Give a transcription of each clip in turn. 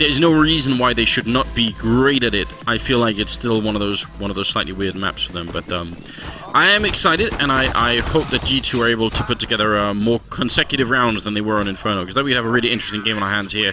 there's no reason why they should not be great at it. I feel like it's still one of those slightly weird maps for them, but I am excited, and I hope that G2 are able to put together more consecutive rounds than they were on Inferno, because then we'd have a really interesting game on our hands here.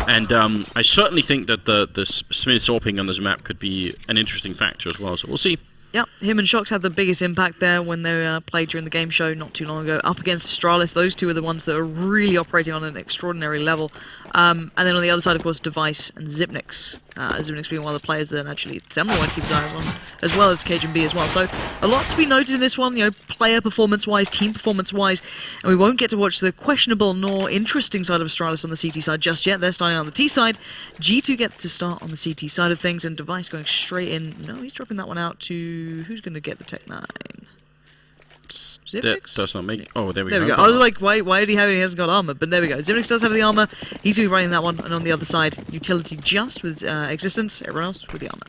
And I certainly think that the Smiths AWPing on this map could be an interesting factor as well, so we'll see. Yeah, him and Shox had the biggest impact there when they played during the game show not too long ago. Up against Astralis, those two are the ones that are really operating on an extraordinary level. And then on the other side, of course, Device and Xyp9x. Xyp9x being one of the players that actually Semler went to keep his eyes on, as well as cajunb as well. So a lot to be noted in this one, you know, player performance-wise, team performance-wise. And we won't get to watch the questionable nor interesting side of Astralis on the CT side just yet. They're starting on the T side. G2 get to start on the CT side of things, and Device going straight in. No, he's dropping that one out to... Who's going to get the Tech 9? That does not make... Oh, there we go. I was like, why did he have it? He hasn't got armor. But there we go. Xyp9x does have the armor. He's going to be running that one. And on the other side, Utility just with Existence. Everyone else with the armor.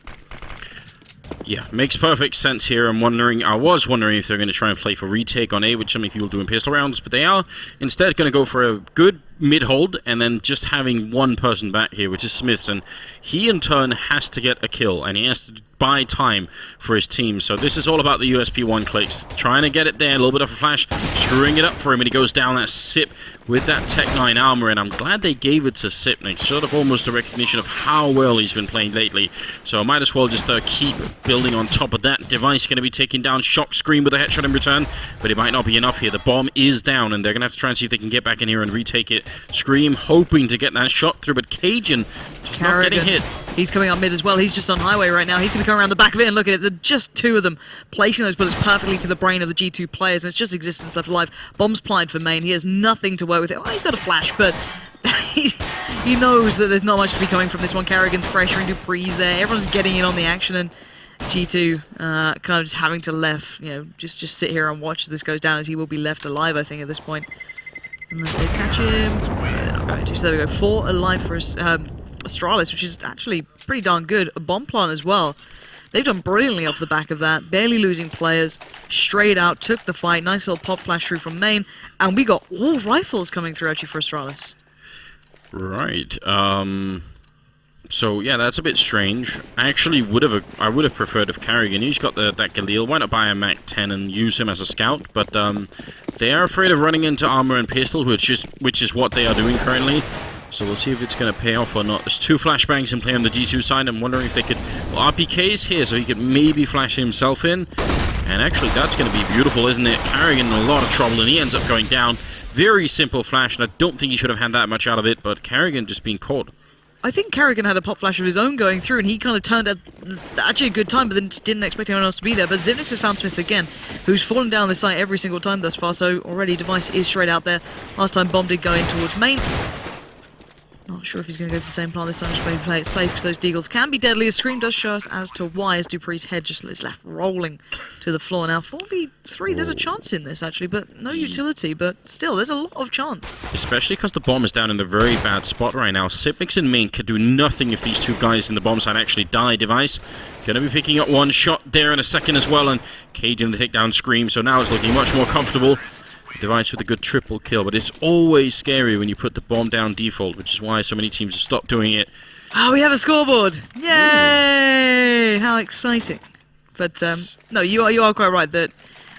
Yeah, makes perfect sense here. I was wondering if they're going to try and play for retake on A, which so many people do in pistol rounds, but they are instead going to go for a good mid-hold and then just having one person back here, which is Smiths, and he in turn has to get a kill, and he has to buy time for his team. So this is all about the USP1 clicks. Trying to get it there, a little bit of a flash, screwing it up for him, and he goes down that Sip with that Tech 9 armor, and I'm glad they gave it to Xyp9x, sort of almost a recognition of how well he's been playing lately. So I might as well just keep building on top of that. Device going to be taking down Shock Scream with a headshot in return, but it might not be enough here. The bomb is down, and they're going to have to try and see if they can get back in here and retake it. Scream hoping to get that shot through, but Cajun just not getting hit. He's coming up mid as well. He's just on highway right now. He's going to come around the back of it and look at it. They're just two of them placing those bullets perfectly to the brain of the G2 players, and it's just Existence left alive. Bomb's plied for main. He has nothing to work with. Oh, he's got a flash, but he knows that there's not much to be coming from this one. Karrigan's pressuring, dupreeh's there. Everyone's getting in on the action, and G2 kind of just having to just sit here and watch as this goes down, as he will be left alive, I think, at this point. Unless they catch him. They're not going to. So there we go. 4 alive for Astralis, which is actually pretty darn good. A bomb plant as well. They've done brilliantly off the back of that. Barely losing players. Straight out, took the fight. Nice little pop flash through from main. And we got all rifles coming through actually for Astralis. Right. So yeah, that's a bit strange. I actually would have preferred if Karrigan, he's got that Galil, why not buy a Mac 10 and use him as a scout? But they are afraid of running into armor and pistol, which is what they are doing currently. So we'll see if it's going to pay off or not. There's 2 flashbangs in play on the G2 side. I'm wondering if they could... Well, RPK's here, so he could maybe flash himself in. And actually, that's going to be beautiful, isn't it? Karrigan in a lot of trouble, and he ends up going down. Very simple flash, and I don't think he should have had that much out of it, but Karrigan just being caught. I think Karrigan had a pop flash of his own going through, and he kind of turned at actually a good time, but then didn't expect anyone else to be there. But Xyp9x has found Smiths again, who's fallen down this site every single time thus far, so already Device is straight out there. Last time Bomb did go in towards main. Not sure if he's going to go for the same plan this time, just maybe play it safe, because those deagles can be deadly. A Scream does show us as to why, as dupreeh's head just is left rolling to the floor. Now, 4v3, there's a chance in this, actually, but no utility, but still, there's a lot of chance. Especially because the bomb is down in the very bad spot right now. Xyp9x in main could do nothing if these 2 guys in the bomb side actually die. Device going to be picking up 1 shot there in a second as well, and Cajun the takedown Scream, so now it's looking much more comfortable. Device with a good triple kill, but it's always scary when you put the bomb down default, which is why so many teams have stopped doing it. Oh, we have a scoreboard! Yay! Ooh. How exciting. But, no, you are quite right that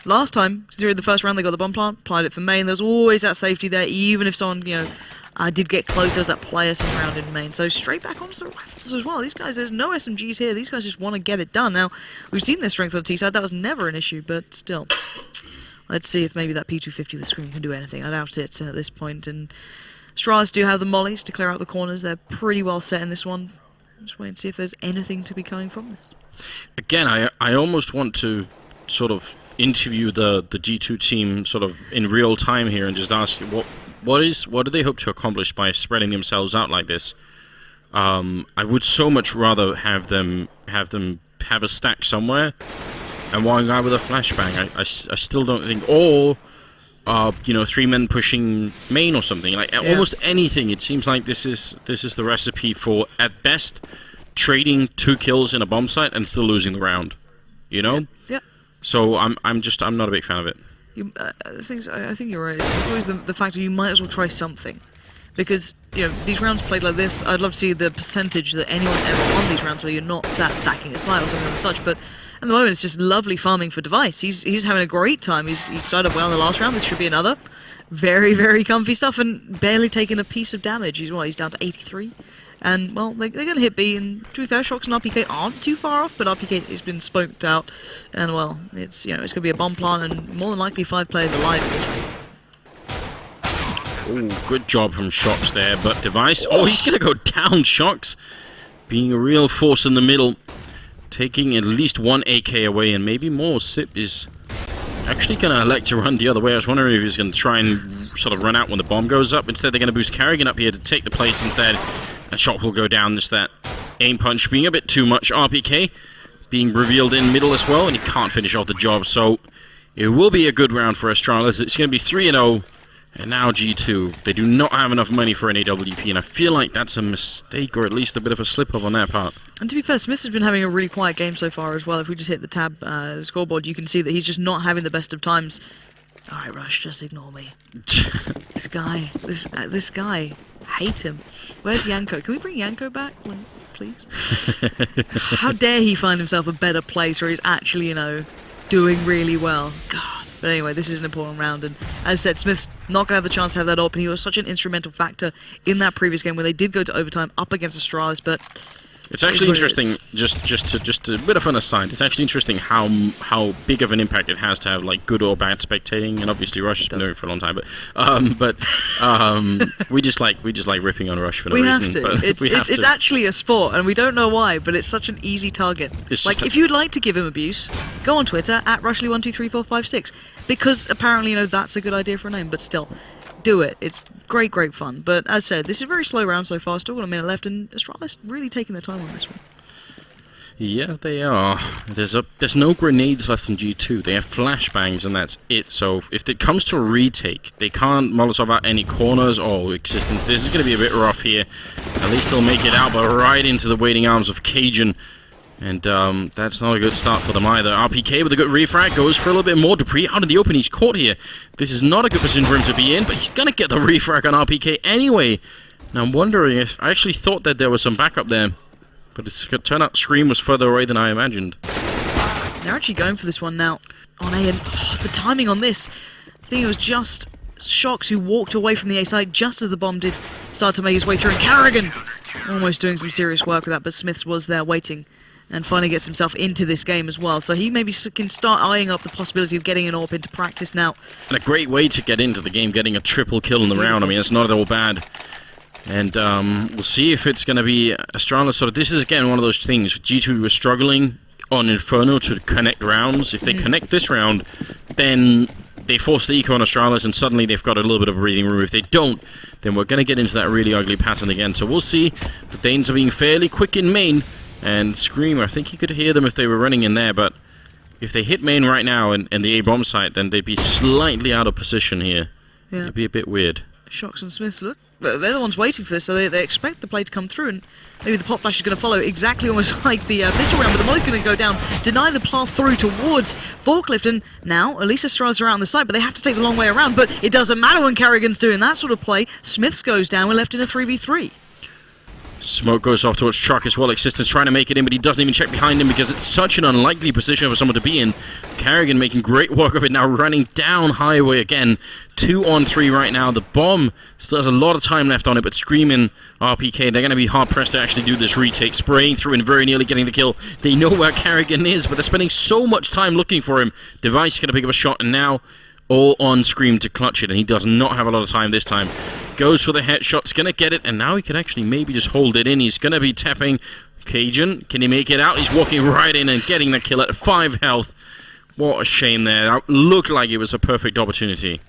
last time, during the first round, they got the bomb plant, applied it for main. There's always that safety there, even if someone, did get close, there was that player some round in main. So straight back onto the rifles as well. These guys, there's no SMGs here. These guys just want to get it done. Now, we've seen their strength on the T side. That was never an issue, but still. Let's see if maybe that P250 with Scream can do anything. I doubt it at this point. And Astralis do have the mollies to clear out the corners. They're pretty well set in this one. Just wait and see if there's anything to be coming from this. Again, I almost want to sort of interview the G2 team sort of in real time here and just ask what do they hope to accomplish by spreading themselves out like this? I would so much rather have them have a stack somewhere. And 1 guy with a flashbang, I still don't think, or 3 men pushing main or something, like almost anything. It seems like this is the recipe for, at best, trading 2 kills in a bomb site and still losing the round. You know? Yeah. So I'm not a big fan of it. I think you're right. It's always the fact that you might as well try something. because these rounds played like this, I'd love to see the percentage that anyone's ever won these rounds where you're not sat stacking a slide or something like such. But at the moment, it's just lovely farming for Device. He's having a great time. He started well in the last round. This should be another. Very, very comfy stuff, and barely taking a piece of damage. He's down to 83. And, well, they're going to hit B, and to be fair, Shox and RPK aren't too far off, but RPK has been smoked out. And, well, it's going to be a bomb plant, and more than likely 5 players alive in this one. Ooh, good job from Shox there, but Device... Oh, he's going to go down, Shox. Being a real force in the middle. Taking at least 1 AK away, and maybe more. Sip is actually going to elect to run the other way. I was wondering if he was going to try and sort of run out when the bomb goes up. Instead, they're going to boost Karrigan up here to take the place instead. And Shock will go down. Just that aim punch being a bit too much. RPK being revealed in middle as well, and he can't finish off the job. So it will be a good round for Astralis. It's going to be 3-0. And now G2. They do not have enough money for an AWP, and I feel like that's a mistake, or at least a bit of a slip-up on their part. And to be fair, Smith has been having a really quiet game so far as well. If we just hit the tab scoreboard, you can see that he's just not having the best of times. Alright, Rush, just ignore me. This guy, hate him. Where's Yanko? Can we bring Yanko back, please? How dare he find himself a better place where he's actually, doing really well. God. But anyway, this is an important round, and as I said, Smith's not going to have the chance to have that open. He was such an instrumental factor in that previous game when they did go to overtime up against Astralis, but... It's actually interesting, just a bit of an aside, it's actually interesting how big of an impact it has to have like good or bad spectating, and obviously Rush has been doing it for a long time, but we just like ripping on Rush for no reason. It's actually a sport, and we don't know why, but it's such an easy target. Like, if you'd like to give him abuse, go on Twitter at Rushley123456, because apparently that's a good idea for a name, but still, do it. It's great fun. But as said, this is a very slow round so far. Still got a minute left, and Astralis really taking their time on this one. Yeah, they are. There's no grenades left in G2. They have flashbangs, and that's it. So if it comes to a retake, they can't Molotov out any corners or existence. This is going to be a bit rough here. At least they'll make it out, but right into the waiting arms of Cajun. And that's not a good start for them either. RPK with a good refrag goes for a little bit more. dupreeh out in the open. He's caught here. This is not a good position for him to be in, but he's going to get the refrag on RPK anyway. Now I'm wondering if... I actually thought that there was some backup there, but it's going to turn out Scream was further away than I imagined. They're actually going for this one now on A, and the timing on this, I think it was just Shox who walked away from the A side just as the bomb did start to make his way through, and Karrigan almost doing some serious work with that, but Smiths was there waiting. And finally gets himself into this game as well. So he maybe can start eyeing up the possibility of getting an AWP into practice now. And a great way to get into the game, getting a triple kill in the round. I mean, it's not at all bad. And we'll see if it's going to be Astralis. So this is, again, one of those things. G2 was struggling on Inferno to connect rounds. If they connect this round, then they force the eco on Astralis, and suddenly they've got a little bit of breathing room. If they don't, then we're going to get into that really ugly pattern again. So we'll see. The Danes are being fairly quick in main. And Scream, I think you could hear them if they were running in there, but if they hit main right now and the A-bomb site, then they'd be slightly out of position here. Yeah. It'd be a bit weird. Shox and Smiths, look, they're the ones waiting for this, so they expect the play to come through, and maybe the pop flash is going to follow exactly almost like the pistol round, but the molly's going to go down, deny the path through towards Forklift, and now at least Astralis are out on the side, but they have to take the long way around, but it doesn't matter when Karrigan's doing that sort of play. Smiths goes down, we're left in a 3v3. Smoke goes off towards Truck as well. Existence trying to make it in, but he doesn't even check behind him because it's such an unlikely position for someone to be in. Karrigan making great work of it now, running down highway again. 2-on-3 right now. The bomb still has a lot of time left on it, but Screaming RPK, they're going to be hard-pressed to actually do this retake. Spraying through and very nearly getting the kill. They know where Karrigan is, but they're spending so much time looking for him. Device going to pick up a shot, and now all on Scream to clutch it, and he does not have a lot of time this time. Goes for the headshot's going to get it, and now he can actually maybe just hold it in. He's going to be tapping Cajun. Can he make it out? He's walking right in and getting the kill at 5 health. What a shame there. That looked like it was a perfect opportunity.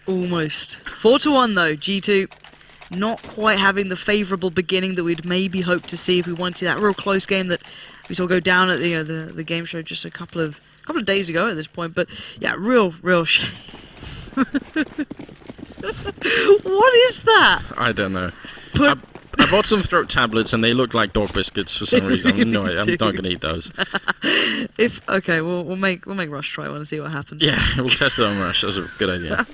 Almost. 4-1 though, G2. Not quite having the favourable beginning that we'd maybe hoped to see if we wanted that real close game that we saw go down at the game show just a couple of days ago at this point. But yeah, real shame. What is that? I don't know. But I I bought some throat tablets and they look like dog biscuits for some reason. No, I'm not gonna eat those. Okay, we'll make Rush try one and see what happens. Yeah, we'll test it on Rush. That's a good idea.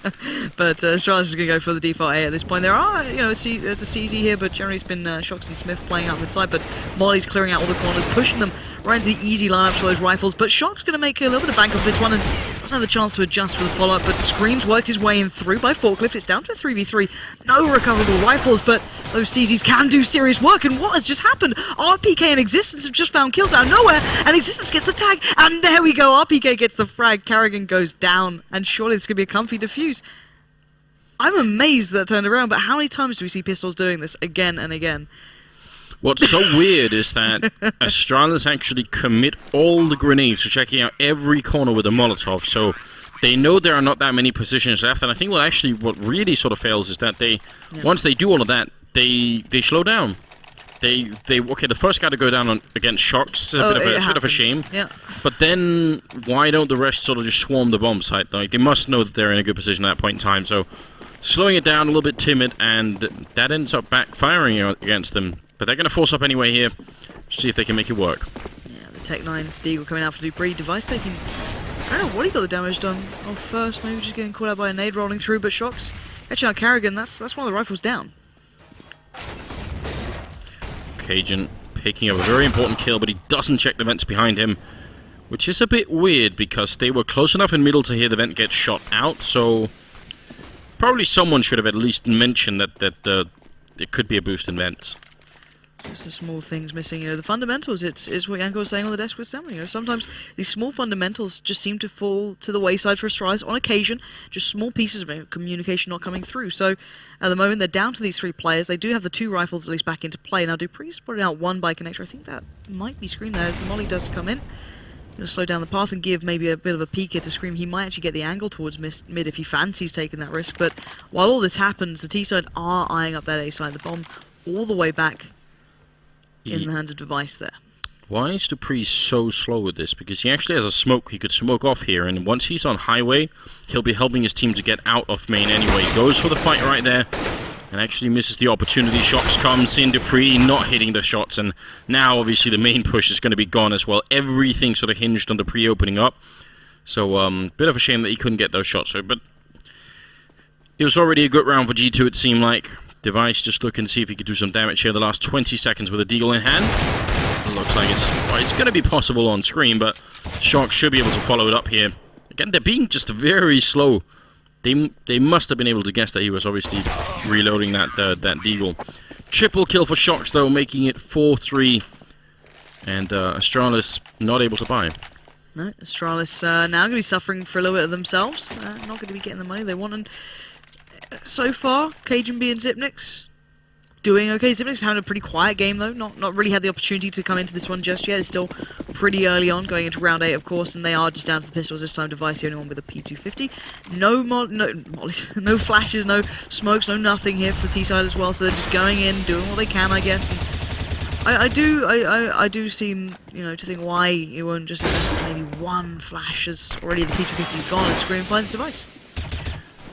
But Astralis is gonna go for the default A at this point. There are, there's a CZ here, but generally it's been Shocks and Smiths playing out on the side. But Molly's clearing out all the corners, pushing them right into the easy lineup for those rifles. But Shock's gonna make a little bit of bank off this one and doesn't have the chance to adjust for the follow-up. But Scream's worked his way in through by Forklift. It's down to a 3v3. No recoverable rifles, but those CZs can do serious work. And what has just happened? RPK and Existence have just found kills out of nowhere, and Existence gets the tag, and there we go. RPK gets the frag. Karrigan goes down, and surely it's going to be a comfy defuse. I'm amazed that turned around, but how many times do we see Pistols doing this again and again? What's so weird is that Astralis actually commit all the grenades to checking out every corner with a Molotov, so they know there are not that many positions left, and I think what really sort of fails is that once they do all of that, they slow down. Okay, the first guy to go down against Shocks is a bit of a shame. Yeah. But then why don't the rest sort of just swarm the bomb site? Like, they must know that they're in a good position at that point in time, so slowing it down a little bit timid, and that ends up backfiring against them. But they're going to force up anyway here, see if they can make it work. Yeah, the Tech 9 Steagle coming out for dupreeh. Device taking... I don't know what he got the damage done on first, maybe just getting caught out by a nade rolling through, but Shocks catching out Karrigan, that's one of the rifles down. Cajun picking up a very important kill, but he doesn't check the vents behind him, which is a bit weird because they were close enough in middle to hear the vent get shot out, so probably someone should have at least mentioned that it could be a boost in vents. Just the small things missing, the fundamentals, it's what Yanko was saying on the desk with Sam, sometimes these small fundamentals just seem to fall to the wayside for Astralis on occasion, just small pieces of communication not coming through. So at the moment they're down to these 3 players. They do have the 2 rifles at least back into play. Now dupreeh's putting out 1 by connector. I think that might be Scream there as the molly does come in. Gonna slow down the path and give maybe a bit of a peek here to Scream. He might actually get the angle towards mid if he fancies taking that risk, but while all this happens, the T side are eyeing up that A side. The bomb all the way back in the hands of Device there. Why is dupreeh so slow with this? Because he actually has a smoke. He could smoke off here, and once he's on highway, he'll be helping his team to get out of main anyway. Goes for the fight right there, and actually misses the opportunity. Shocks comes in, dupreeh not hitting the shots, and now obviously the main push is going to be gone as well. Everything sort of hinged on dupreeh opening up, so bit of a shame that he couldn't get those shots. But it was already a good round for G2, it seemed like. Device just looking to see if he could do some damage here the last 20 seconds with a deagle in hand. It looks like it's going to be possible on screen, but Shock should be able to follow it up here. Again, they're being just very slow. They must have been able to guess that he was obviously reloading that deagle. Triple kill for Shocks though, making it 4-3, and Astralis not able to buy. No, Astralis now going to be suffering for a little bit of themselves. Not going to be getting the money they want, and so far, cajunb and Xyp9x doing okay. Xyp9x having a pretty quiet game though, not really had the opportunity to come into this one just yet. It's still pretty early on, going into round 8 of course, and they are just down to the pistols this time. Device the only one with a P250. No flashes, no smokes, no nothing here for the T side as well, so they're just going in, doing what they can, I guess. And I do seem, to think why you won't just invest maybe 1 flash as already the P250's gone and Scream finds Device.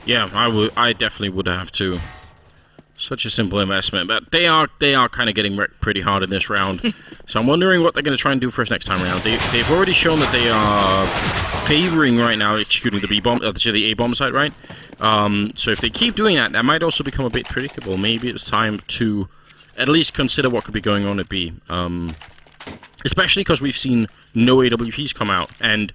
Yeah, I definitely would have to. Such a simple investment, but they are kind of getting wrecked pretty hard in this round. So I'm wondering what they're going to try and do for us next time around. They've already shown that they are favoring right now executing the A bomb site, right? So if they keep doing that, that might also become a bit predictable. Maybe it's time to at least consider what could be going on at B. Especially because we've seen no AWPs come out, and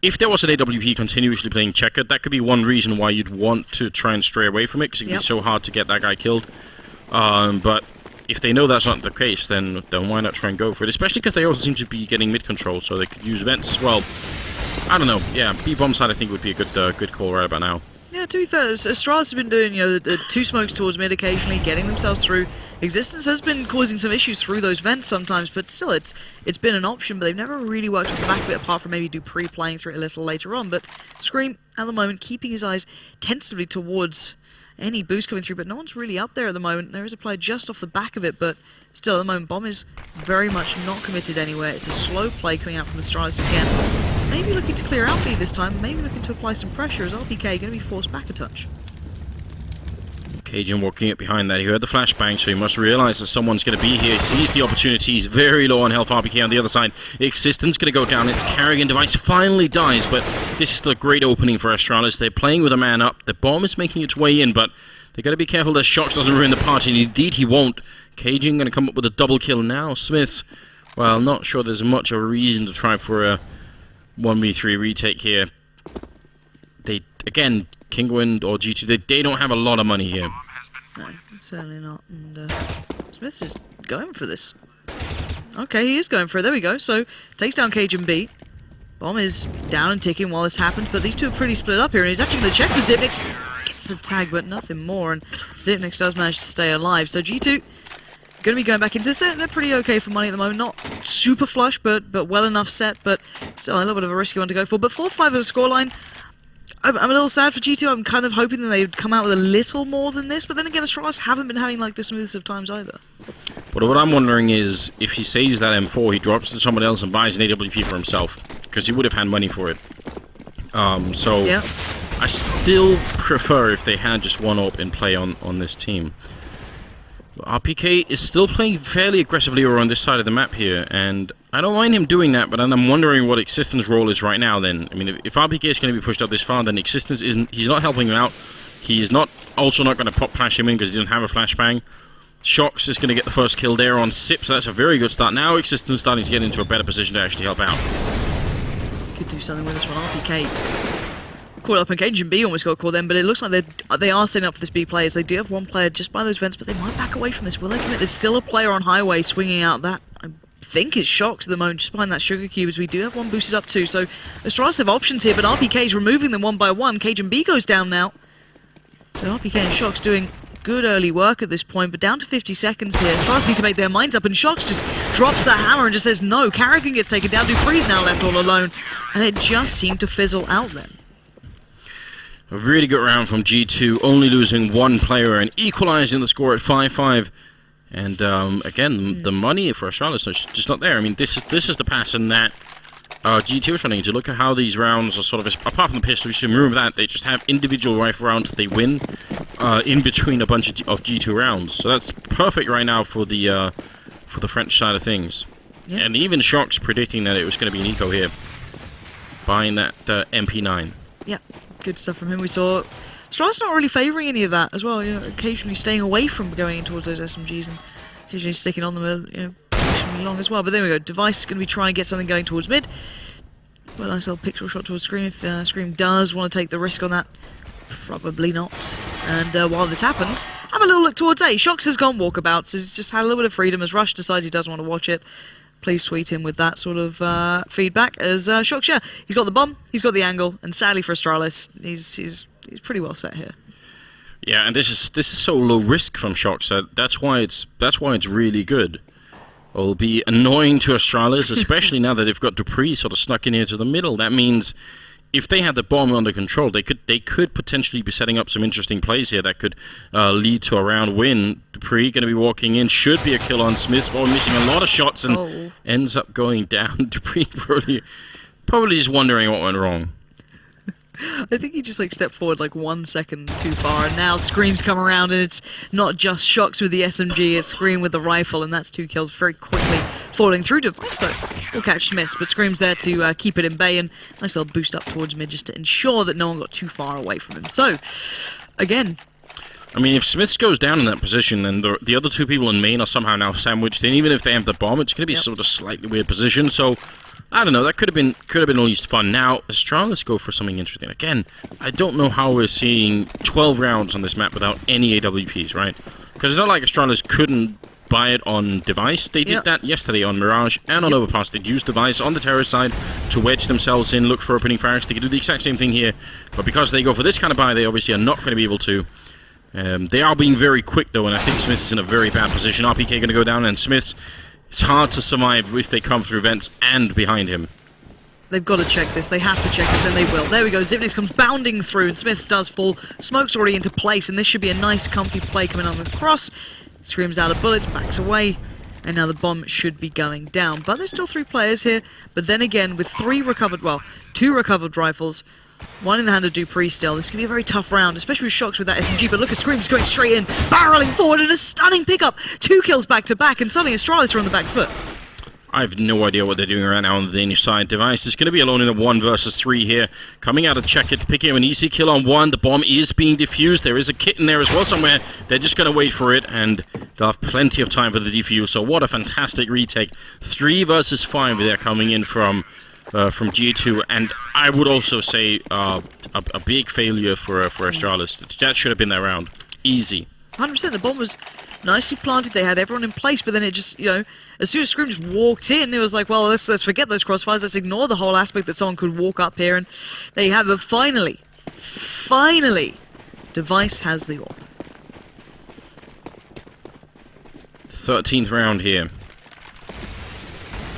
if there was an AWP continuously playing checkered, that could be one reason why you'd want to try and stray away from it, because it can be so hard to get that guy killed. But if they know that's not the case, then why not try and go for it? Especially because they also seem to be getting mid control, so they could use vents as well. I don't know. Yeah, B bomb side I think would be a good call right about now. Yeah, to be fair, Astralis have been doing the 2 smokes towards mid occasionally, getting themselves through. Existence has been causing some issues through those vents sometimes, but still, it's been an option, but they've never really worked off the back of it, apart from maybe dupreeh playing through it a little later on. But Scream, at the moment, keeping his eyes tentatively towards any boost coming through, but no one's really up there at the moment. There is a play just off the back of it, but still, at the moment, Bomb is very much not committed anywhere. It's a slow play coming out from Astralis again. Maybe looking to clear out B this time, maybe looking to apply some pressure as RPK going to be forced back a touch. Cajun walking up behind that. He heard the flashbang, so he must realize that someone's going to be here. He sees the opportunity. He's very low on health. RPK on the other side. Existence going to go down. Its Karrigan device finally dies, but this is the great opening for Astralis. They're playing with a man up. The bomb is making its way in, but they've got to be careful that Shox doesn't ruin the party, and indeed he won't. Cajun going to come up with a double kill now. Smiths, well, not sure there's much of a reason to try for a 1v3 retake here. They, again, Kinguin or G2, they don't have a lot of money here. No, certainly not. And Smiths is going for this. Okay, he is going for it. There we go. So, takes down cajunb. Bomb is down and ticking while this happens, but these two are pretty split up here, and he's actually going to check for Xyp9x. Gets the tag, but nothing more, and Xyp9x does manage to stay alive. So G2 going to be going back into this. They're pretty okay for money at the moment. Not super flush, but well enough set, but still a little bit of a risky one to go for. But 4-5 as a scoreline. I'm a little sad for G2. I'm kind of hoping that they'd come out with a little more than this, but then again, Astralis haven't been having like the smoothest of times either. But what I'm wondering is, if he saves that M4, he drops to someone else and buys an AWP for himself, because he would have had money for it. So yeah. I still prefer if they had just one AWP in play on this team. RPK is still playing fairly aggressively around this side of the map here, and I don't mind him doing that, but I'm wondering what Existence' role is right now then. I mean, if RPK is going to be pushed up this far, then Existence he's not helping him out. He's also not going to pop flash him in because he doesn't have a flashbang. Shox is going to get the first kill there on Xyp, so that's a very good start. Now Existence starting to get into a better position to actually help out. Could do something with this one. RPK caught up, and cajunb almost got caught then, but it looks like they are setting up for this B players. They do have one player just by those vents, but they might back away from this. Will they commit? There's still a player on highway swinging out. That I think is Shox at the moment, just behind that sugar cube, as we do have one boosted up too. So Astralis have options here, but RPK is removing them one by one. cajunb goes down now. So RPK and Shox doing good early work at this point, but down to 50 seconds here. Astralis need to make their minds up, and Shox just drops that hammer and just says no. Karrigan gets taken down. dupreeh's now left all alone, and it just seemed to fizzle out then. A really good round from G2, only losing one player and equalizing the score at 5-5. And again, the money for Astralis is just not there. I mean, this is the pattern that G2 is running into. Look at how these rounds are sort of, apart from the pistol, you should remember that they just have individual rifle rounds that they win in between a bunch of G2 rounds. So that's perfect right now for the French side of things. Yep. And even Shox predicting that it was going to be an eco here, buying that MP9. Yeah, good stuff from him. We saw Astralis not really favouring any of that as well. You know, occasionally staying away from going in towards those SMGs and occasionally sticking on them, you know, occasionally long as well. But there we go. Device is going to be trying to get something going towards mid. Well, nice little pixel shot towards Scream. If Scream does want to take the risk on that, probably not. And while this happens, have a little look towards A. Shox has gone walkabouts. He's just had a little bit of freedom as Rush decides he doesn't want to watch it. Please tweet him with that sort of feedback. As Shox, yeah, he's got the bomb, he's got the angle, and sadly for Astralis, he's pretty well set here. Yeah, and this is so low risk from Shox. That's why it's really good. It'll be annoying to Astralis, especially now that they've got dupreeh sort of snuck in here to the middle. That means if they had the bomb under control, they could potentially be setting up some interesting plays here that could lead to a round win. dupreeh going to be walking in, should be a kill on Smiths, but missing a lot of shots and ends up going down. dupreeh probably just wondering what went wrong. I think he just like stepped forward like 1 second too far, and now Scream's come around, and it's not just Shox with the SMG, it's Scream with the rifle, and that's 2 kills very quickly falling through Device. So we'll catch Smiths, but Scream's there to keep it in bay, and nice little boost up towards mid just to ensure that no one got too far away from him. So again, I mean, if Smiths goes down in that position, then the other 2 people in main are somehow now sandwiched in. Even if they have the bomb, it's going to be sort of slightly weird position. So I don't know. That could have been at least fun. Now, Astralis go for something interesting. Again, I don't know how we're seeing 12 rounds on this map without any AWPs, right? Because it's not like Astralis couldn't buy it on Device. They did that yesterday on Mirage and on Overpass. They'd use Device on the terrorist side to wedge themselves in, look for opening fires. They could do the exact same thing here. But because they go for this kind of buy, they obviously are not going to be able to. They are being very quick, though, and I think Smiths is in a very bad position. RPK going to go down, and Smiths, it's hard to survive if they come through vents and behind him. They've got to check this. They have to check this, and they will. There we go. Xyp9x comes bounding through, and Smiths does fall. Smoke's already into place, and this should be a nice, comfy play coming on the cross. Screams out of bullets, backs away, and now the bomb should be going down. But there's still 3 players here. But then again, with 2 recovered rifles, One in the hand of dupreeh still. This can be a very tough round, especially with Shocks with that SMG, but look at Screams going straight in, barreling forward, and a stunning pickup. 2 kills back to back, and suddenly Astralis are on the back foot. I have no idea what they're doing right now on the Danish side. Device is going to be alone in a 1 versus 3 here. Coming out of check it, picking up an easy kill on 1. The bomb is being defused. There is a kit in there as well somewhere. They're just going to wait for it, and they'll have plenty of time for the defuse. So what a fantastic retake. 3 versus 5 they're coming in from G2, and I would also say a big failure for Astralis. That should have been their round. Easy. 100%. The bomb was nicely planted. They had everyone in place, but then it just, as soon as Scream just walked in, it was like, well, let's forget those crossfires. Let's ignore the whole aspect that someone could walk up here, and they have it. Finally, Device has the orb. 13th round here.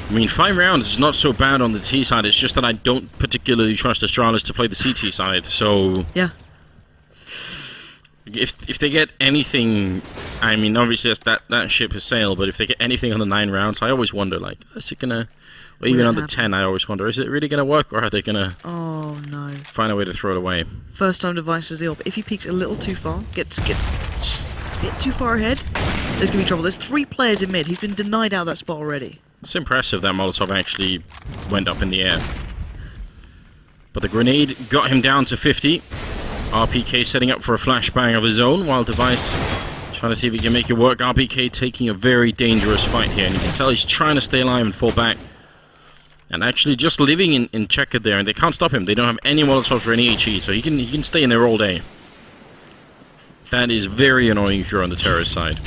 I mean, 5 rounds is not so bad on the T side. It's just that I don't particularly trust Astralis to play the CT side. So yeah, if they get anything, I mean, obviously that ship has sailed. But if they get anything on the 9 rounds, I always wonder, like, is it gonna? Or even on the 10, I always wonder, is it really gonna work, or are they gonna? Oh no! Find a way to throw it away. First time Device has the orb. If he peeks a little too far, gets just a bit too far ahead, there's gonna be trouble. There's 3 players in mid. He's been denied out of that spot already. It's impressive that Molotov actually went up in the air. But the grenade got him down to 50. RPK setting up for a flashbang of his own, while Device trying to see if he can make it work. RPK taking a very dangerous fight here, and you can tell he's trying to stay alive and fall back. And actually just living in checkered there, and they can't stop him. They don't have any Molotovs or any HE, so he can stay in there all day. That is very annoying if you're on the terrorist side.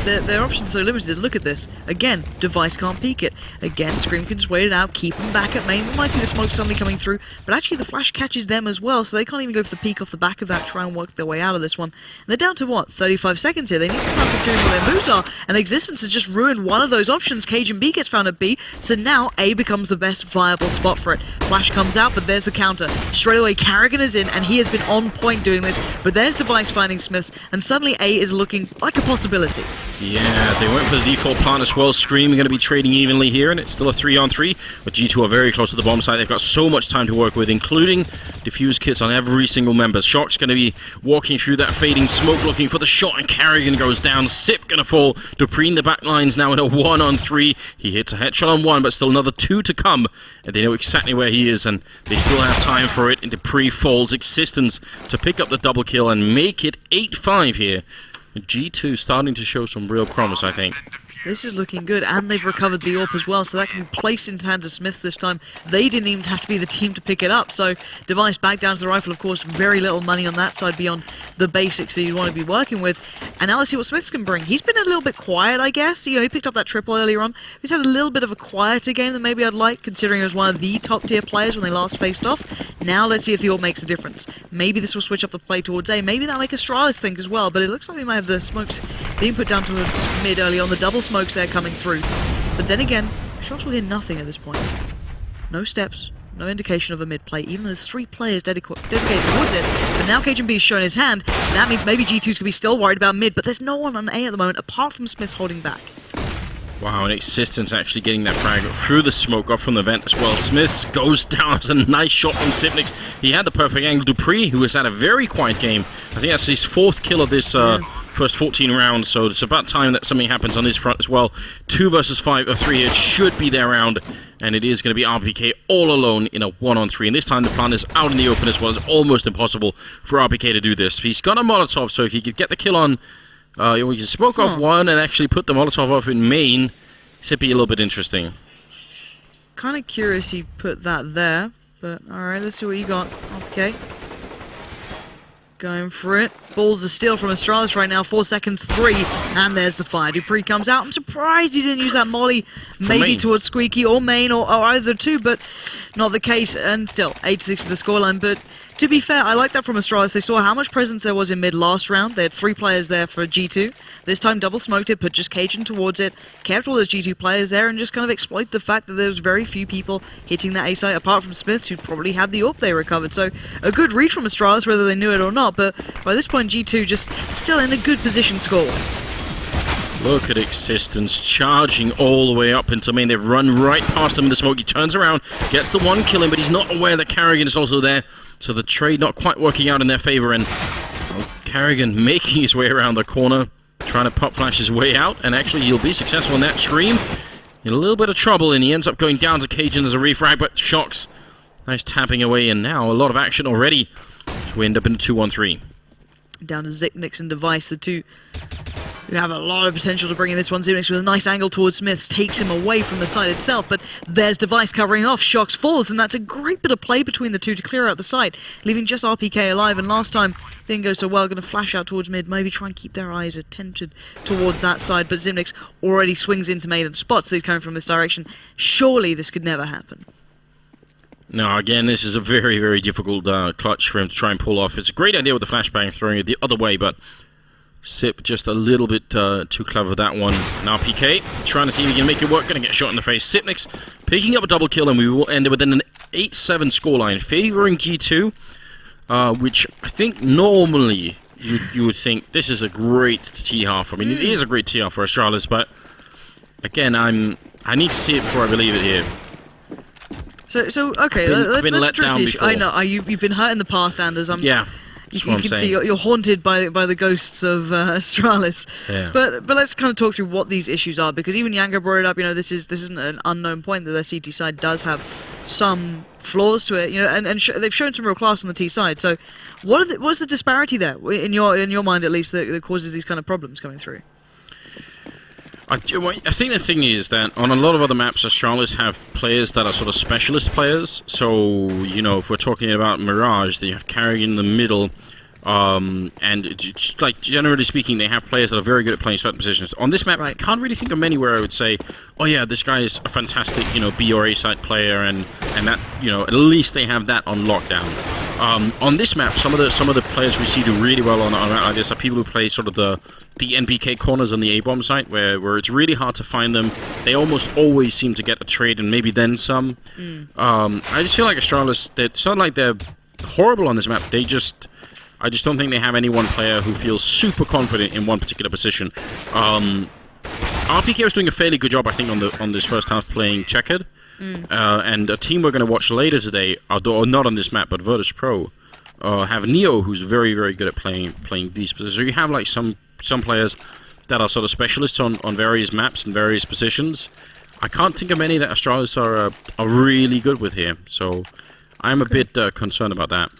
Their options are so limited. Look at this. Again, Device can't peek it. Again, Scream can just wait it out, keep them back at main. We might see the smoke suddenly coming through, but actually the flash catches them as well, so they can't even go for the peek off the back of that, try and work their way out of this one. And they're down to, what, 35 seconds here. They need to start considering what their moves are, and Existence has just ruined one of those options. cajunb gets found at B, so now A becomes the best viable spot for it. Flash comes out, but there's the counter. Straight away, Karrigan is in, and he has been on point doing this, but there's Device finding Smiths, and suddenly A is looking like a possibility. Yeah, they went for the default plan as well. Scream going to be trading evenly here, and it's still a 3-on-3. But G2 are very close to the bomb site. They've got so much time to work with, including defuse kits on every single member. Shock's going to be walking through that fading smoke, looking for the shot, and Karrigan goes down. Sip going to fall. dupreeh in the back lines now in a 1-on-3. He hits a headshot on 1, but still another 2 to come. And they know exactly where he is, and they still have time for it. And dupreeh falls. Existence to pick up the double kill and make it 8-5 here. G2 starting to show some real promise, I think. This is looking good, and they've recovered the AWP as well, so that can be placed into the hands of Smith this time. They didn't even have to be the team to pick it up, so Device back down to the rifle, of course, very little money on that side beyond the basics that you'd want to be working with. And now let's see what Smiths can bring. He's been a little bit quiet, I guess. He picked up that triple earlier on. He's had a little bit of a quieter game than maybe I'd like, considering he was one of the top-tier players when they last faced off. Now let's see if the AWP makes a difference. Maybe this will switch up the play towards A. Maybe that'll make Astralis think as well, but it looks like we might have the smokes being put down towards mid early on. The double smokes there coming through. But then again, Shots will hear nothing at this point. No steps, no indication of a mid play, even though there's 3 players dedicated towards it. But now cajunb has shown his hand. That means maybe G2's going to be still worried about mid, but there's no one on A at the moment, apart from Smiths holding back. Wow, and Existence actually getting that frag through the smoke up from the vent as well. Smiths goes down. It's a nice shot from Sipnix. He had the perfect angle. dupreeh, who has had a very quiet game. I think that's his 4th kill of this first 14 rounds, so it's about time that something happens on his front as well. 2 versus 5 of 3. It should be their round, and it is going to be RPK all alone in a 1-on-3. And this time the plan is out in the open as well. It's almost impossible for RPK to do this. He's got a Molotov, so if he could get the kill on... we can smoke off 1 and actually put the Molotov off in main. This would be a little bit interesting. Kind of curious he put that there, but alright, let's see what you got. Okay. Going for it. Balls of steel from Astralis right now. 4 seconds, 3, and there's the fire. dupreeh comes out. I'm surprised he didn't use that molly, maybe towards Squeaky or main or either two, but not the case. And still, 8-6 to the scoreline. But to be fair, I like that from Astralis. They saw how much presence there was in mid last round. They had 3 players there for G2. This time double smoked it, put just Cajun towards it, kept all those G2 players there, and just kind of exploit the fact that there was very few people hitting that A site, apart from Smiths, who probably had the AWP they recovered. So a good read from Astralis, whether they knew it or not, but by this point G2 just still in a good position score-wise. Look at Existence charging all the way up into main. They've run right past him in the smoke. He turns around, gets the 1 kill in, but he's not aware that Karrigan is also there. So the trade not quite working out in their favor, and Karrigan making his way around the corner, trying to pop flash his way out, and actually he'll be successful in that stream. In a little bit of trouble, and he ends up going down to cajunb as a refrag, but Shocks, nice tapping away, and now a lot of action already. So we end up in a 2-1-3. Down to Zipnix and Device, the two who have a lot of potential to bring in this one. Zipnix with a nice angle towards Smiths, takes him away from the side itself, but there's Device covering off. Shocks falls, and that's a great bit of play between the two to clear out the side, leaving just RPK alive, and last time didn't go so well. Going to flash out towards mid, maybe try and keep their eyes attentive towards that side, but Zipnix already swings into main and spots these coming from this direction. Surely this could never happen. Now, again, this is a very, very difficult clutch for him to try and pull off. It's a great idea with the flashbang, throwing it the other way, but Sip just a little bit too clever with that one. Now PK, trying to see if he can make it work, going to get shot in the face. Zipnix picking up a double kill, and we will end within an 8-7 scoreline, favouring G2, which I think normally you would think this is a great T-half. I mean, it is a great T-half for Astralis, but again, I need to see it before I believe it here. So okay, I've been let's let address down the issue. before. I know you've been hurt in the past, Anders. Yeah, you that's what I'm can saying. see you're haunted by the ghosts of Astralis. Yeah. But let's kind of talk through what these issues are, because even Yango brought it up. You know, this isn't an unknown point that their CT side does have some flaws to it. You know, and they've shown some real class on the T side. So what's the disparity there in your mind, at least, that causes these kind of problems coming through? I think the thing is that on a lot of other maps, Astralis have players that are sort of specialist players. So, you know, if we're talking about Mirage, they have Karrigan in the middle, and just, like, generally speaking, they have players that are very good at playing certain positions. On this map, I can't really think of many where I would say, oh yeah, this guy is a fantastic, you know, B or A side player, and that, you know, at least they have that on lockdown. On this map, some of the players we see do really well on a map like this are people who play sort of the NPK corners on the A-bomb site, where it's really hard to find them. They almost always seem to get a trade and maybe then some. I just feel like Astralis, it's not like they're horrible on this map. I just don't think they have any one player who feels super confident in one particular position. RPK was doing a fairly good job, I think, on this first half playing checkered. And a team we're going to watch later today, although not on this map, but Virtus Pro, have Neo, who's very, very good at playing these positions. So you have like some players that are sort of specialists on various maps and various positions. I can't think of many that Astralis are really good with here, so I'm a bit concerned about that.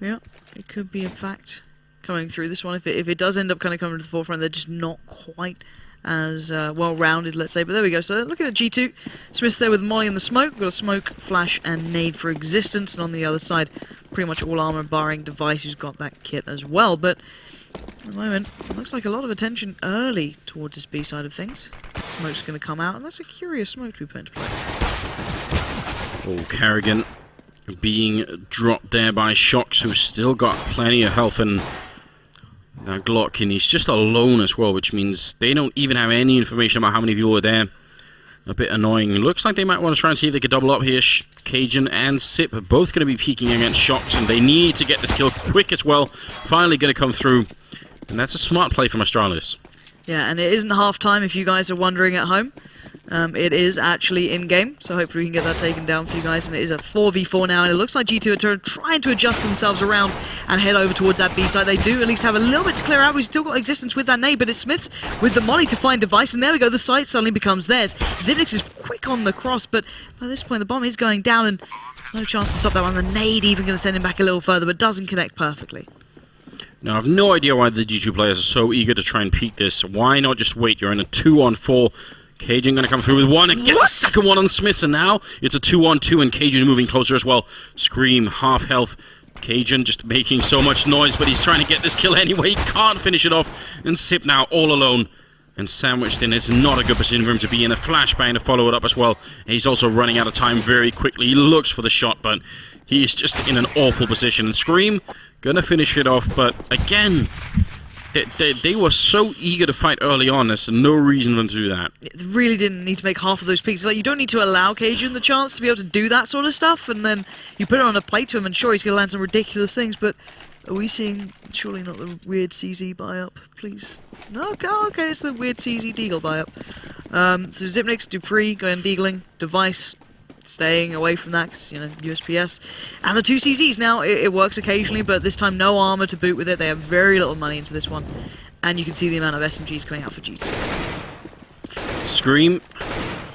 Yeah, it could be a fact coming through this one. If it does end up kind of coming to the forefront, they're just not quite as well-rounded, let's say. But there we go. So look at the G2. Smith's there with Molly in the smoke. Got a smoke, flash, and nade for existence. And on the other side, pretty much all armor, barring Device, who's got that kit as well. But at the moment, it looks like a lot of attention early towards this B side of things. Smoke's going to come out, and that's a curious smoke to be put into play. Oh, Karrigan being dropped there by Shocks, who's still got plenty of health, and that Glock, and he's just alone as well, which means they don't even have any information about how many people are there. A bit annoying. Looks like they might want to try and see if they could double up here. cajunb and Sip are both going to be peeking against Shocks, and they need to get this kill quick as well. Finally going to come through, and that's a smart play from Astralis. Yeah, and it isn't half-time if you guys are wondering at home. It is actually in-game, so hopefully we can get that taken down for you guys. And it is a 4v4 now, and it looks like G2 are trying to adjust themselves around and head over towards that B side. They do at least have a little bit to clear out. We've still got existence with that nade, but it's Smiths with the molly to find Device, and there we go. The site suddenly becomes theirs. Zipnix is quick on the cross, but by this point the bomb is going down, and no chance to stop that one. The nade even going to send him back a little further, but doesn't connect perfectly. Now, I have no idea why the G2 players are so eager to try and peek this. Why not just wait? You're in a 2-on-4. cajunb going to come through with one and gets a second one on Smiths, and now it's a 2-on-2, and cajunb moving closer as well. Scream, half health. cajunb just making so much noise, but he's trying to get this kill anyway. He can't finish it off, and Sip now all alone and sandwiched in. It's not a good position for him to be in. A flashbang to follow it up as well. And he's also running out of time very quickly. He looks for the shot, but he's just in an awful position. And Scream going to finish it off, but again, they were so eager to fight early on. There's no reason for them to do that. It really didn't need to make half of those peaks. Like, you don't need to allow cajunb the chance to be able to do that sort of stuff, and then you put it on a plate to him, and sure, he's going to land some ridiculous things, but are we seeing, surely not the weird CZ buy-up, please? No, okay, it's the weird CZ Deagle buy-up. So Zipnix, dupreeh, going deagling, Device, staying away from that because, you know, USPS. And the 2 CZs now, it works occasionally, but this time no armor to boot with it. They have very little money into this one. And you can see the amount of SMGs coming out for G2. Scream,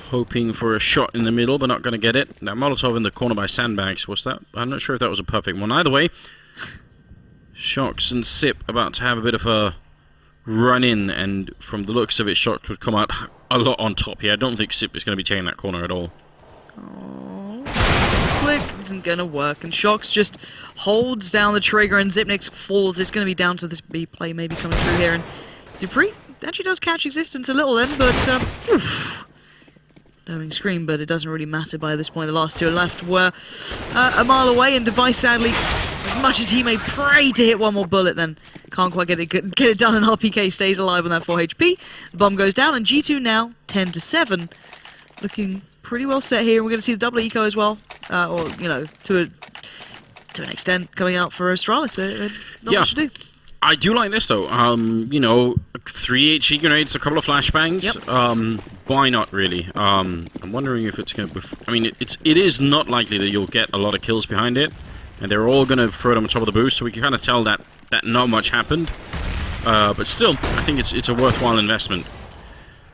hoping for a shot in the middle, but not going to get it. That Molotov in the corner by Sandbags, was that? I'm not sure if that was a perfect one. Either way, Shox and Sip about to have a bit of a run in, and from the looks of it, Shox would come out a lot on top here. I don't think Sip is going to be taking that corner at all. Oh, click isn't going to work, and Shox just holds down the trigger, and Zipnix falls. It's going to be down to this B play maybe coming through here, and dupreeh actually does catch existence a little then, but oof. Knowing Scream, but it doesn't really matter by this point. The last 2 are left were a mile away, and Device, sadly, as much as he may pray to hit one more bullet, then can't quite get it done, and RPK stays alive on that 4 HP. The bomb goes down, and G2 now 10-7, looking pretty well set here. We're going to see the double eco as well, or, you know, to an extent, coming out for Astralis. They're not much to do. I do like this though. You know, 3 HE grenades, a couple of flashbangs. Yep. Why not really? I'm wondering if it's going to. I mean, it is not likely that you'll get a lot of kills behind it, and they're all going to throw it on top of the boost, so we can kind of tell that not much happened. But still, I think it's a worthwhile investment.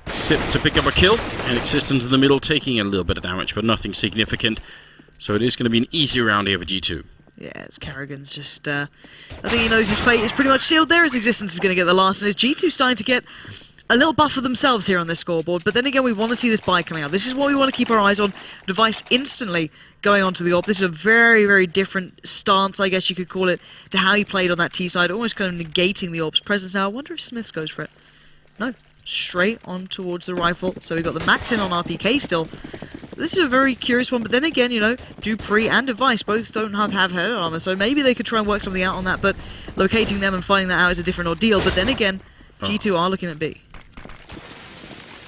Sip to pick up a kill, and Existence in the middle, taking a little bit of damage, but nothing significant. So it is going to be an easy round here for G2. Yeah, it's Karrigan's just, I think he knows his fate is pretty much sealed there. His Existence is going to get the last, and his G2 starting to get a little buff for themselves here on this scoreboard. But then again, we want to see this buy coming out. This is what we want to keep our eyes on. Device instantly going onto the AWP. This is a very, very different stance, I guess you could call it, to how he played on that T side, almost kind of negating the AWP's presence. Now, I wonder if Smiths goes for it. No, straight on towards the rifle. So we've got the MAC-10 on RPK still. This is a very curious one, but then again, you know, dupreeh and Device both don't have head armor, so maybe they could try and work something out on that, but locating them and finding that out is a different ordeal. But then again, G2 are looking at B.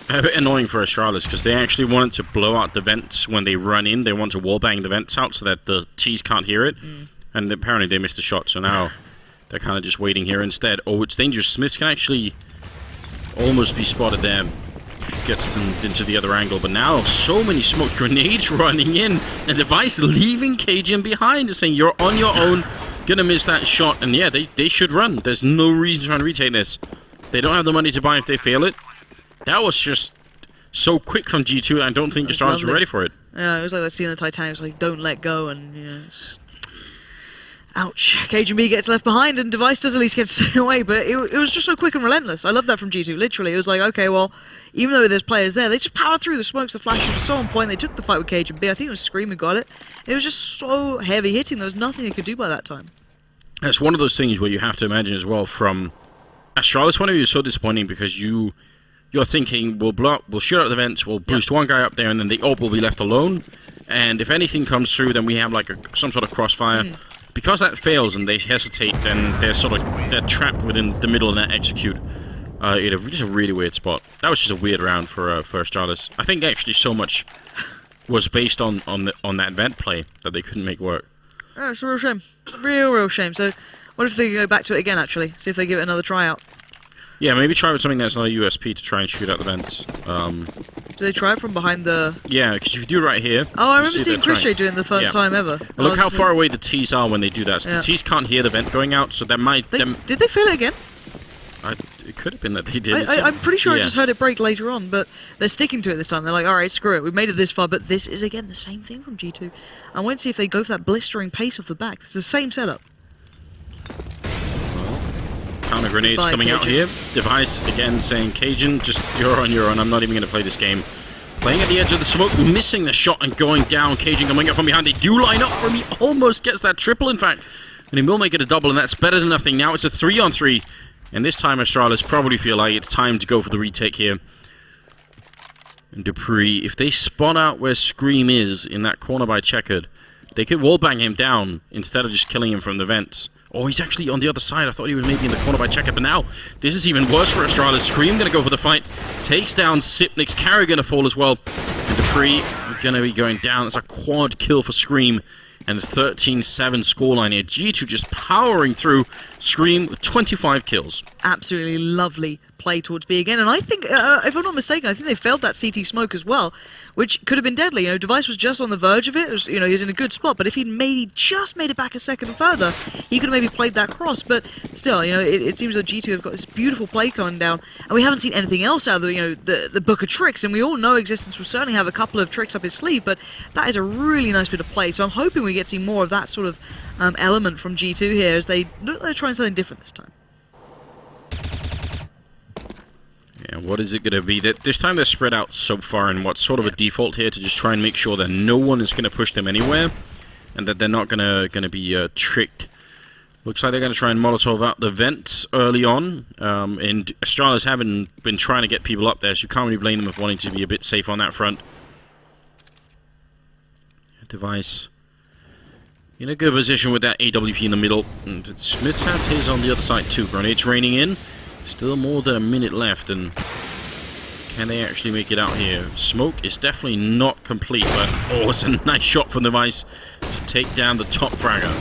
A bit annoying for Astralis, because they actually wanted to blow out the vents when they run in. They want to wallbang the vents out so that the Ts can't hear it, and apparently they missed a shot, so now they're kind of just waiting here instead. Oh, it's dangerous. Smith can actually almost be spotted there. Gets them into the other angle, but now so many smoke grenades running in, and Device leaving cajunb behind and saying, you're on your own, gonna miss that shot. And yeah, they should run. There's no reason to try and retake this. They don't have the money to buy if they fail it. That was just so quick from G2, I don't think Astralis were ready for it. Yeah, it was like that scene in the Titanic, it was like, don't let go, and, you know, ouch. cajunb gets left behind, and Device does at least get sent away, but it was just so quick and relentless. I love that from G2, literally. It was like, okay, well, even though there's players there, they just power through the smokes, the flashes were so on point. They took the fight with cajunb. I think it was Scream who got it. It was just so heavy hitting, there was nothing they could do by that time. It's one of those things where you have to imagine as well, from Astralis' point of view, it's so disappointing because you're thinking, we'll blow up, we'll shoot out the vents, we'll boost one guy up there, and then the AWP will be left alone. And if anything comes through, then we have like some sort of crossfire. Because that fails and they hesitate, then they're trapped within the middle of that execute. It's just a really weird spot. That was just a weird round for Astralis. I think actually so much was based on that vent play that they couldn't make work. Oh, it's a real shame. Real shame. So, what if they go back to it again, actually? See if they give it another try out. Yeah, maybe try with something that's not a USP to try and shoot out the vents. Do they try it from behind the... Yeah, because if you do it right here... Oh, I remember seeing Chris doing it the first time ever. Well, look how far away the Ts are when they do that. So the Ts can't hear the vent going out, so that might... Did they fail it again? It could have been that they did. I'm pretty sure I just heard it break later on, but they're sticking to it this time. They're like, alright, screw it, we've made it this far, but this is, again, the same thing from G2. I want to see if they go for that blistering pace off the back. It's the same setup. Counter grenades coming out here. Device again saying, cajunb, just you're on your own. I'm not even going to play this game. Playing at the edge of the smoke, missing the shot and going down. cajunb coming up from behind. They do line up for him. He almost gets that triple, in fact. And he will make it a double, and that's better than nothing. Now it's a 3-on-3. And this time Astralis probably feel like it's time to go for the retake here. And dupreeh, if they spot out where Scream is in that corner by Checkered, they could wallbang him down instead of just killing him from the vents. Oh, he's actually on the other side. I thought he was maybe in the corner by Checkered, but now this is even worse for Astralis. Scream going to go for the fight. Takes down Zipnix. Karrigan going to fall as well. And dupreeh going to be going down. It's a quad kill for Scream. And a 13-7 scoreline here. G2 just powering through. Scream with 25 kills. Absolutely lovely play towards B again. And I think, if I'm not mistaken, I think they failed that CT smoke as well, which could have been deadly. You know, Device was just on the verge of it. It was, you know, he was in a good spot, but if he'd just made it back a second further, he could have maybe played that cross. But still, you know, it seems that G2 have got this beautiful play coming down, and we haven't seen anything else out of the, you know, the book of tricks. And we all know Existence will certainly have a couple of tricks up his sleeve, but that is a really nice bit of play. So I'm hoping we get to see more of that sort of element from G2 here as they look like they're trying something different this time. Yeah, what is it going to be? This time they're spread out so far in what's sort of a default here to just try and make sure that no one is going to push them anywhere, and that they're not going to be tricked. Looks like they're going to try and Molotov out the vents early on, and Astralis haven't been trying to get people up there, so you can't really blame them for wanting to be a bit safe on that front. Device in a good position with that AWP in the middle, and Smith has his on the other side too. Grenades raining in. Still more than a minute left, and can they actually make it out here? Smoke is definitely not complete, but oh, it's a nice shot from Device to take down the top fragger.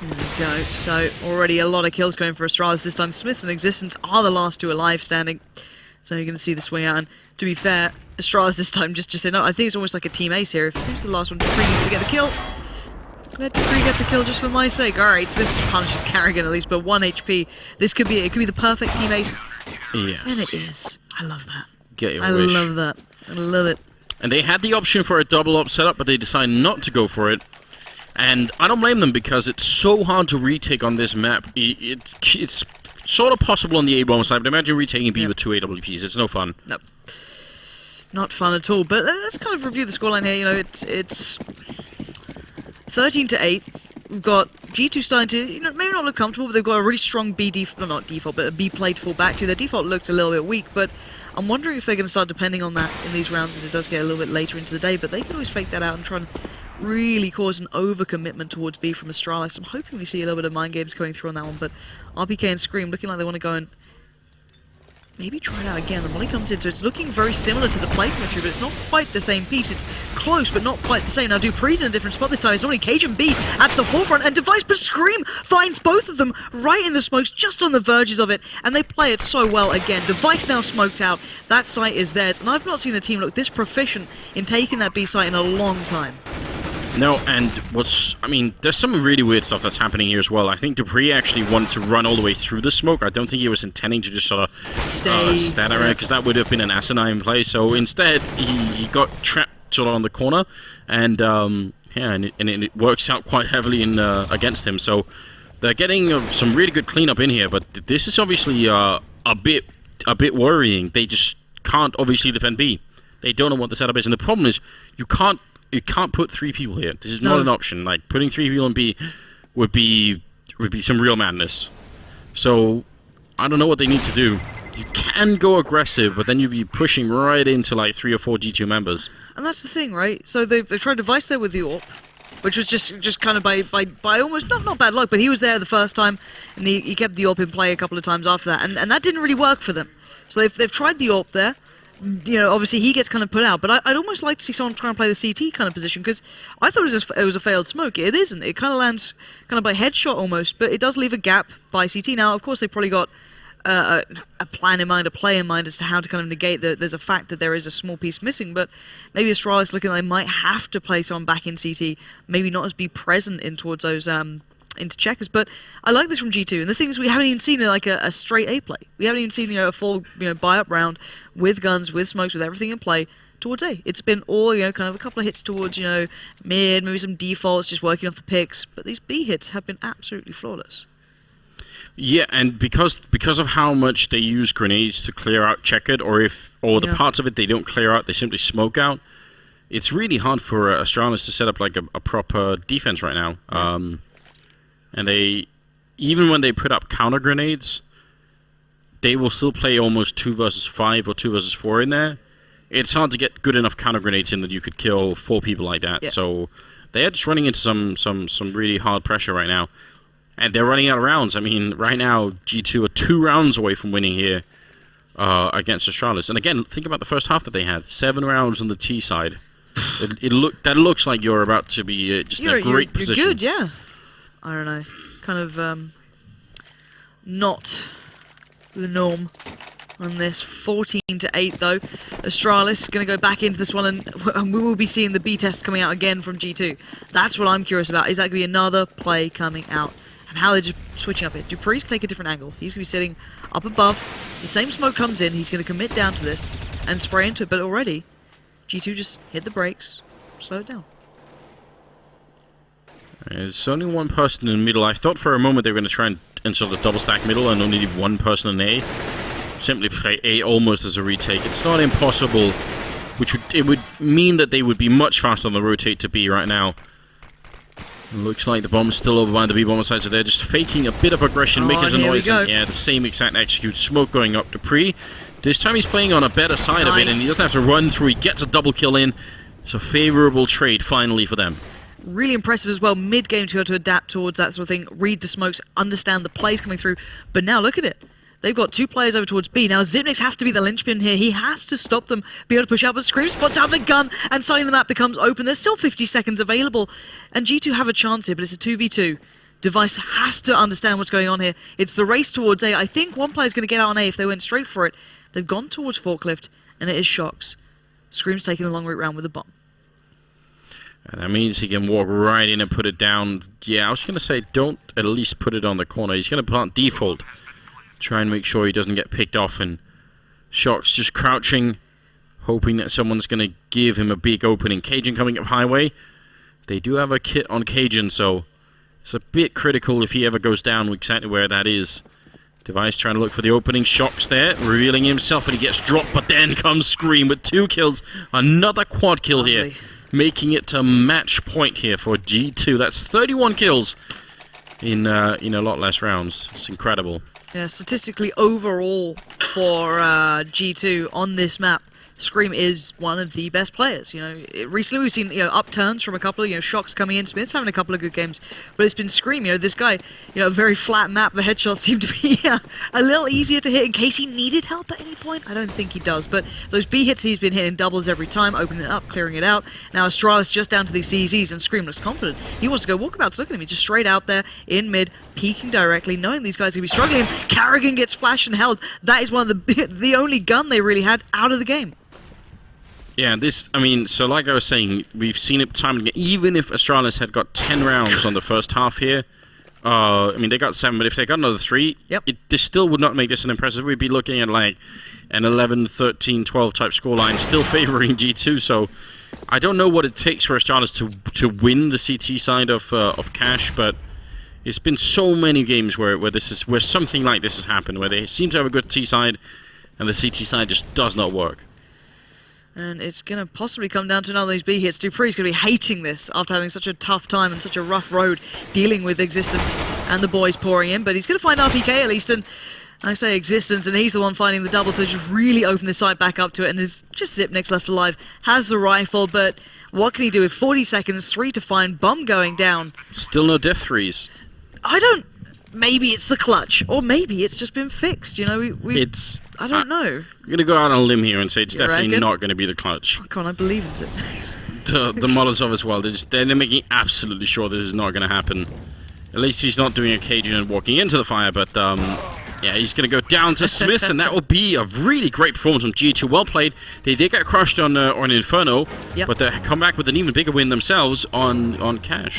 There we go. So already a lot of kills going for Astralis this time. Smiths and Existence are the last two alive standing. So you're going to see the swing out, and to be fair, Astralis this time just said no. I think it's almost like a team ace here. Who's the last one? dupreeh needs to get the kill. Let dupreeh get the kill just for my sake. Alright, Smith just punishes Karrigan at least, but 1 HP. This could be it. It could be the perfect team ace. Yes. And it is. I love that. Get your I wish. love that. I love it. And they had the option for a double up setup, but they decided not to go for it. And I don't blame them, because it's so hard to retake on this map. It's sort of possible on the A1 side, but imagine retaking B with 2 AWPs. It's no fun. Nope. Not fun at all. But let's kind of review the scoreline here. You know, it's 13-8. We've got G2 starting to, you know, maybe not look comfortable, but they've got a really strong B default, well, not default, but a B play to fall back to. Their default looks a little bit weak, but I'm wondering if they're going to start depending on that in these rounds as it does get a little bit later into the day. But they can always fake that out and try and really cause an overcommitment towards B from Astralis. I'm hoping we see a little bit of mind games coming through on that one, but RPK and Scream looking like they want to go and maybe try it out again. The volley comes in, so it's looking very similar to the play coming through, but it's not quite the same piece. It's close, but not quite the same. Now, dupreeh's in a different spot this time. It's only cajunb at the forefront, and Device but Scream finds both of them right in the smokes, just on the verges of it, and they play it so well again. Device now smoked out. That site is theirs, and I've not seen a team look this proficient in taking that B site in a long time. No, and there's some really weird stuff that's happening here as well. I think dupreeh actually wanted to run all the way through the smoke. I don't think he was intending to just sort of stand around, because that would have been an asinine play. So instead, he got trapped sort of on the corner, and it works out quite heavily in against him. So they're getting some really good cleanup in here, but this is obviously a bit worrying. They just can't obviously defend B. They don't know what the setup is, and the problem is you can't put 3 people here. This is not an option. Like, putting 3 people in B would be some real madness. So I don't know what they need to do. You can go aggressive, but then you'd be pushing right into like 3 or 4 G2 members. And that's the thing, right? So they've tried Device there with the AWP, which was just kind of by almost not bad luck, but he was there the first time, and he kept the AWP in play a couple of times after that, and that didn't really work for them. So they've tried the AWP there. You know, obviously he gets kind of put out, but I'd almost like to see someone try and play the CT kind of position, because I thought it was a failed smoke. It isn't. It kind of lands kind of by headshot almost, but it does leave a gap by CT. Now, of course, they probably got a plan in mind, a play in mind as to how to kind of negate that there's a fact that there is a small piece missing, but maybe Astralis looking like they might have to play someone back in CT, maybe not as be present in towards those into checkers. But I like this from G2, and the thing is, we haven't even seen like a straight A play. We haven't even seen, you know, a full, you know, buy up round with guns, with smokes, with everything in play towards A. It's been all, you know, kind of a couple of hits towards, you know, mid, maybe some defaults, just working off the picks, but these B hits have been absolutely flawless. Yeah, and because of how much they use grenades to clear out checkered, or the parts of it they don't clear out, they simply smoke out. It's really hard for Astralis to set up like a proper defense right now. And even when they put up counter grenades, they will still play almost 2 versus 5 or 2 versus 4 in there. It's hard to get good enough counter grenades in that you could kill 4 people like that. Yeah. So they're just running into some really hard pressure right now. And they're running out of rounds. I mean, right now, G2 are 2 rounds away from winning here against Astralis. And again, think about the first half that they had. 7 rounds on the T side. That looks like you're about to be just in a great position. You're good, yeah. I don't know. Kind of not the norm. on this 14-8 though. Astralis going to go back into this one, and we will be seeing the B test coming out again from G2. That's what I'm curious about. Is that going to be another play coming out? And how they're just switching up here. dupreeh's going to take a different angle. He's going to be sitting up above. The same smoke comes in. He's going to commit down to this and spray into it. But already, G2 just hit the brakes, slow it down. There's only one person in the middle. I thought for a moment they were going to try and sort of double stack middle and only leave one person in A. Simply play A almost as a retake. It's not impossible, it would mean that they would be much faster on the rotate to B right now. Looks like the bomb's still over by the B bomber side, so they're just faking a bit of aggression, making a noise. And, yeah, the same exact execute. Smoke going up. dupreeh. This time he's playing on a better side of it, and he doesn't have to run through. He gets a double kill in. It's a favourable trade finally for them. Really impressive as well, mid-game to be able to adapt towards that sort of thing, read the smokes, understand the plays coming through. But now look at it. They've got two players over towards B. Now Xyp9x has to be the linchpin here. He has to stop them, be able to push out, but Scream spots out the gun, and suddenly the map becomes open. There's still 50 seconds available, and G2 have a chance here, but it's a 2v2. Device has to understand what's going on here. It's the race towards A. I think one player's going to get out on A if they went straight for it. They've gone towards Forklift, and it is Shox. Scream's taking the long route round with the bomb. And that means he can walk right in and put it down. Yeah, I was going to say, don't at least put it on the corner. He's going to plant default. Try and make sure he doesn't get picked off. And Shox just crouching, hoping that someone's going to give him a big opening. Cajun coming up highway. They do have a kit on Cajun, so it's a bit critical if he ever goes down exactly where that is. Device trying to look for the opening. Shox there, revealing himself, and he gets dropped. But then comes Scream with 2 kills. Another quad kill here. Making it to match point here for G2. That's 31 kills in a lot less rounds. It's incredible. Yeah, statistically overall for G2 on this map, Scream is one of the best players. Recently we've seen upturns from a couple of Shox coming in. Smith's having a couple of good games, but it's been Scream. This guy, a very flat map. The headshots seem to be a little easier to hit in case he needed help at any point. I don't think he does, but those B hits he's been hitting doubles every time, opening it up, clearing it out. Now Astralis just down to these CZs, and Scream looks confident. He wants to go walkabouts. Look at him. He's just straight out there in mid, peeking directly, knowing these guys are going to be struggling. Karrigan gets flashed and held. That is one of the only gun they really had out of the game. Yeah, so like I was saying, we've seen it time and again. Even if Astralis had got 10 rounds on the first half here, they got 7, but if they got another 3, this still would not make this an impressive. We'd be looking at like an 11, 13, 12 type scoreline, still favoring G2. So I don't know what it takes for Astralis to win the CT side of Cash, but it's been so many games where something like this has happened, where they seem to have a good T side, and the CT side just does not work. And it's going to possibly come down to another of these B hits. dupreeh's going to be hating this after having such a tough time and such a rough road dealing with Existence and the boys pouring in. But he's going to find RPK at least, and I say Existence, and he's the one finding the double to just really open the site back up to it. And there's just Xyp9x left alive, has the rifle, but what can he do with 40 seconds, 3 to find, bomb going down. Still no death threes. Maybe it's the clutch, or maybe it's just been fixed. I don't know. I'm going to go out on a limb here and say it's definitely not going to be the clutch. Oh, come on, I believe in it. the Molotov as well. They're making absolutely sure this is not going to happen. At least he's not doing a Cajun and walking into the fire, but yeah, he's going to go down to Smith, and that will be a really great performance from G2. Well played. They did get crushed on Inferno, but they come back with an even bigger win themselves on Cash.